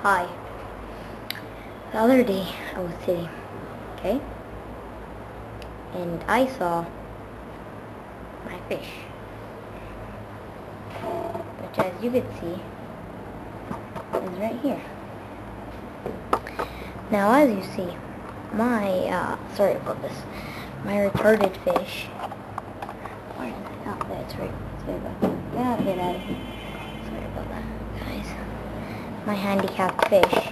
Hi. The other day I was sitting, okay? And I saw my fish. Which, as you can see, is right here. Now, as you see, my, sorry about this, my retarded fish, where is it? Oh, that's right. Sorry about that. Get out of here. Sorry about that, guys. My handicapped fish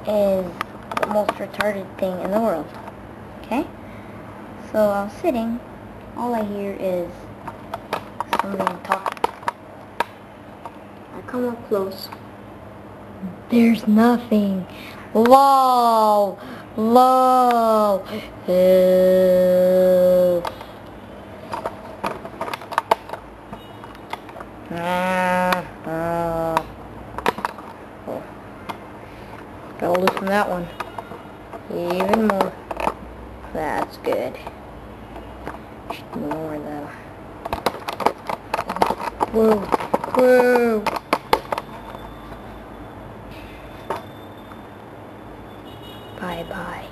is the most retarded thing in the world. Okay? So I was sitting, all I hear is somebody talking. I come up close. There's nothing. Lol. Lol. Help. Oh. Gotta loosen that one. Even more. That's good. More though. Whoa. Whoa. Bye bye.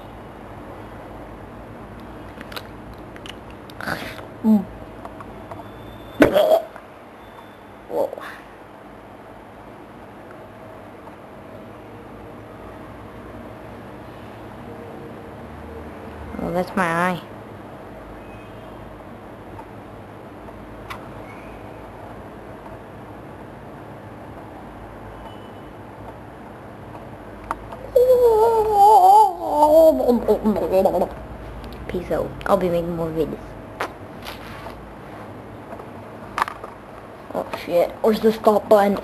Whoa. Oh, that's my eye. Peace out. I'll be making more videos. Oh shit, where's the stop button?